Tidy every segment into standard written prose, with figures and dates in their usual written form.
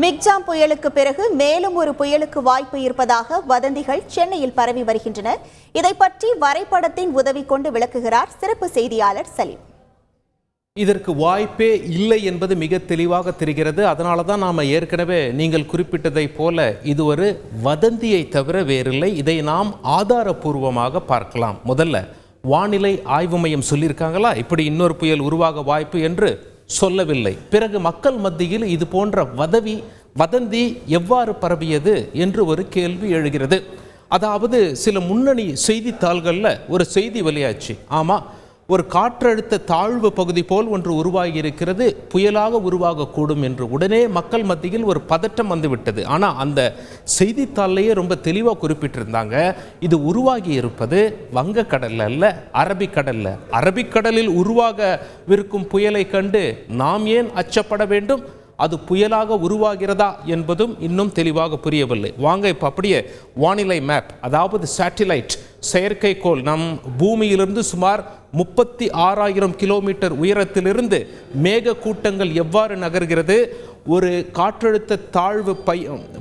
Michaung புயலுக்கு பிறகு மேலும் ஒரு புயலுக்கு வாய்ப்பு இருப்பதாக வதந்திகள் சென்னையில் பரவி வருகின்றன. இதை பற்றி வரைபடத்தின் உதவி கொண்டு விளக்குகிறார் சிறப்பு செய்தியாளர் சலீம். இதற்கு வாய்ப்பே இல்லை என்பது மிக தெளிவாக தெரிகிறது. அதனால தான் நாம் ஏற்கனவே நீங்கள் குறிப்பிட்டதை போல இது ஒரு வதந்தியை தவிர வேறில்லை. இதை நாம் ஆதாரபூர்வமாக பார்க்கலாம். முதல்ல வானிலை ஆய்வு மையம் சொல்லியிருக்காங்களா இப்படி இன்னொரு புயல் உருவாக வாய்ப்பு என்று? சொல்லவில்லை. பிறகு மக்கள் மத்தியில் இது போன்ற வதந்தி எவ்வாறு பரவியது என்று ஒரு கேள்வி எழுகிறது. அதாவது சில முன்னணி செய்தித்தாள்களில் ஒரு செய்தி வெளியாச்சு. ஆமாம், ஒரு காற்றழுத்த தாழ்வு பகுதி போல் ஒன்று உருவாகி இருக்கிறது, புயலாக உருவாகக்கூடும் என்று. உடனே மக்கள் மத்தியில் ஒரு பதட்டம் வந்துவிட்டது. ஆனால் அந்த செய்தித்தாள்லேயே ரொம்ப தெளிவாக குறிப்பிட்டிருந்தாங்க, இது உருவாகி இருப்பது வங்கக்கடலில் அல்ல, அரபிக்கடலில். அரபிக்கடலில் உருவாகவிருக்கும் புயலை கண்டு நாம் ஏன் அச்சப்பட வேண்டும்? அது புயலாக உருவாகிறதா என்பதும் இன்னும் தெளிவாக புரியவில்லை. வாங்க இப்போ அப்படியே வானிலை மேப், அதாவது சேட்டிலைட் செயற்கைக்கோள், நம் பூமியிலிருந்து சுமார் 36,000 கிலோமீட்டர் உயரத்திலிருந்து மேக கூட்டங்கள் எவ்வாறு நகர்கிறது, ஒரு காற்றழுத்த தாழ்வு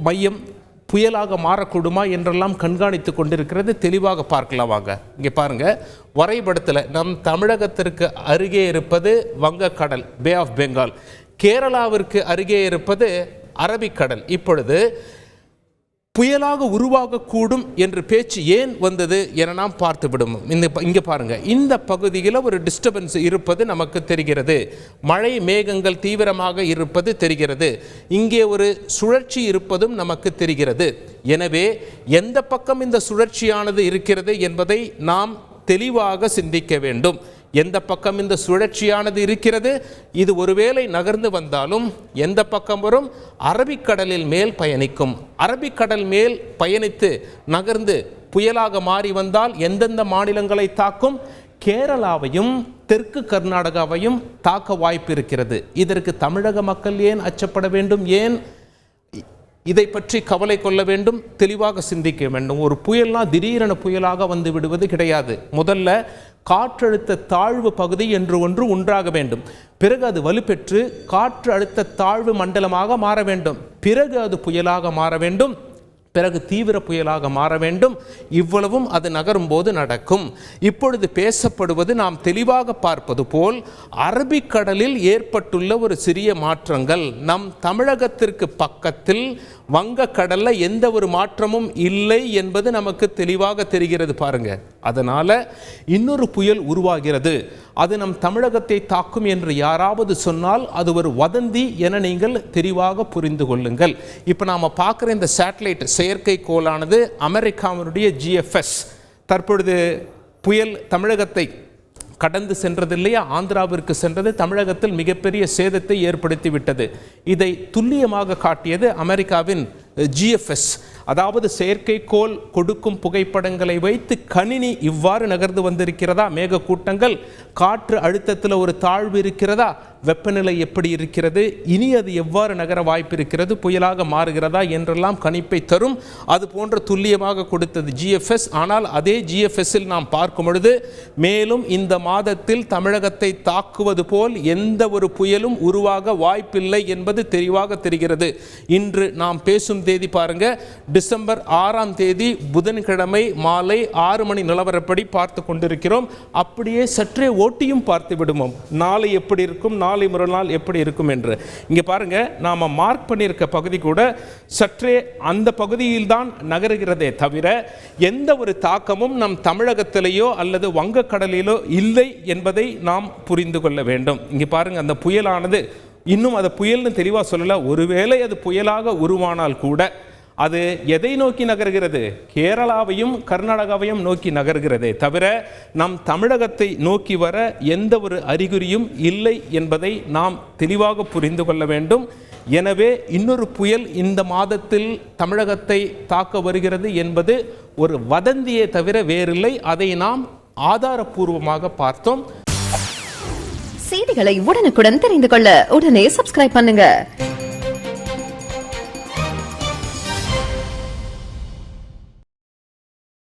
மையம் புயலாக மாறக்கூடுமா என்றெல்லாம் கண்காணித்து கொண்டிருக்கிறது. தெளிவாக பார்க்கலாம். வாங்க இங்கே பாருங்க, வரைபடத்தில் நம் தமிழகத்திற்கு அருகே இருப்பது வங்கக்கடல், பே ஆஃப் பெங்கால். கேரளாவிற்கு அருகே இருப்பது அரபிக்கடல். இப்பொழுது புயலாக உருவாகக்கூடும் என்று பேச்சு ஏன் வந்தது என நாம் பார்த்து விடுவோம். இங்கே பாருங்க, இந்த பகுதியில் ஒரு டிஸ்டர்பன்ஸ் இருப்பது நமக்கு தெரிகிறது. மழை மேகங்கள் தீவிரமாக இருப்பது தெரிகிறது. இங்கே ஒரு சுழற்சி இருப்பதும் நமக்கு தெரிகிறது. எனவே எந்த பக்கம் இந்த சுழற்சியானது இருக்கிறது என்பதை நாம் தெளிவாக சிந்திக்க வேண்டும். எந்த பக்கம் இந்த சுழற்சியானது இருக்கிறது, இது ஒருவேளை நகர்ந்து வந்தாலும் எந்த பக்கம் வரும்? அரபிக்கடலில் மேல் பயணிக்கும். அரபிக்கடல் மேல் பயணித்து நகர்ந்து புயலாக மாறி வந்தால் எந்தெந்த மாநிலங்களை தாக்கும்? கேரளாவையும் தெற்கு கர்நாடகாவையும் தாக்க வாய்ப்பு இருக்கிறது. இதற்கு தமிழக மக்கள் ஏன் அச்சப்பட வேண்டும்? ஏன் இதை பற்றி கவலை கொள்ள வேண்டும்? தெளிவாக சிந்திக்க வேண்டும். ஒரு புயல்னா திடீரென புயலாக வந்து விடுவது கிடையாது. முதல்ல காற்றழுத்த தாழ்வு பகுதி என்று ஒன்று உண்டாக வேண்டும். பிறகு அது வலுப்பெற்று காற்று அழுத்த தாழ்வு மண்டலமாக மாற வேண்டும். பிறகு அது புயலாக மாற வேண்டும். பிறகு தீவிர புயலாக மாற வேண்டும். இவ்வளவும் அது நகரும் போது நடக்கும். இப்பொழுது பேசப்படுவது நாம் தெளிவாக பார்ப்பது போல் அரபிக்கடலில் ஏற்பட்டுள்ள ஒரு சிறிய மாற்றங்கள். நம் தமிழகத்திற்கு பக்கத்தில் வங்கக்கடலில் எந்த ஒரு மாற்றமும் இல்லை என்பது நமக்கு தெளிவாக தெரிகிறது. பாருங்க, அதனால இன்னொரு புயல் உருவாகிறது, அது நம் தமிழகத்தை தாக்கும் என்று யாராவது சொன்னால் அது ஒரு வதந்தி என நீங்கள் தெளிவாக புரிந்து கொள்ளுங்கள். இப்போ நாம் பார்க்குற இந்த சேட்டலைட் செயற்கைக்கோளானது அமெரிக்காவினுடைய GFS. தற்பொழுது புயல் தமிழகத்தை கடந்து சென்றது இல்லையா, ஆந்திராவிற்கு சென்றது, தமிழகத்தில் மிகப்பெரிய சேதத்தை ஏற்படுத்தி விட்டது. இதை துல்லியமாக காட்டியது அமெரிக்காவின் GFS. அதாவது செயற்கைக்கோள் கொடுக்கும் புகைப்படங்களை வைத்து கணினி இவ்வாறு நகர்ந்து வந்திருக்கிறதா, மேக கூட்டங்கள், காற்று அழுத்தத்தில் ஒரு தாழ்வு இருக்கிறதா, வெப்பநிலை எப்படி இருக்கிறது, இனி அது எவ்வாறு நகர வாய்ப்பு இருக்கிறது, புயலாக மாறுகிறதா என்றெல்லாம் கணிப்பை தரும். அது போன்ற துல்லியமாக கொடுத்தது GFS. ஆனால் அதே GFSல் நாம் பார்க்கும் பொழுது மேலும் இந்த மாதத்தில் தமிழகத்தை தாக்குவது போல் எந்த ஒரு புயலும் உருவாக வாய்ப்பில்லை என்பது தெளிவாக தெரிகிறது. இன்று நாம் பேசும் தேதி பாருங்க, டிசம்பர் 6ஆம் தேதி புதன்கிழமை மாலை 6 மணி நிலவரப்படி பார்த்து கொண்டிருக்கிறோம். அப்படியே சற்றே ஓட்டியும் பார்த்து விடுவோம், நாளை எப்படி இருக்கும், நாளை மறுநாள் எப்படி இருக்கும் என்று. இங்கே பாருங்க, நாம மார்க் பண்ணியிருக்க பகுதி கூட சற்றே அந்த பகுதியில் தான் நகருகிறதே தவிர எந்த ஒரு தாக்கமும் நம் தமிழகத்திலேயோ அல்லது வங்கக்கடலிலோ இல்லை என்பதை நாம் புரிந்து கொள்ள வேண்டும். இங்கே பாருங்க, அந்த புயலானது இன்னும் அதை புயல்னு தெளிவாக சொல்லல. ஒருவேளை அது புயலாக உருவானால் கூட அது எதை நோக்கி நகர்கிறது? கேரளாவையும் கர்நாடகாவையும் நோக்கி நகர்கிறதே தவிர நம் தமிழகத்தை நோக்கி வர எந்த ஒரு அறிகுறியும் இல்லை என்பதை நாம் தெளிவாக புரிந்து கொள்ள வேண்டும். எனவே இன்னொரு புயல் இந்த மாதத்தில் தமிழகத்தை தாக்க வருகிறது என்பது ஒரு வதந்தியே தவிர வேறில்லை. அதை நாம் ஆதாரபூர்வமாக பார்த்தோம். செய்திகளை உடனுக்குடன் தெரிந்து கொள்ள உடனே சப்ஸ்கிரைப் பண்ணுங்க.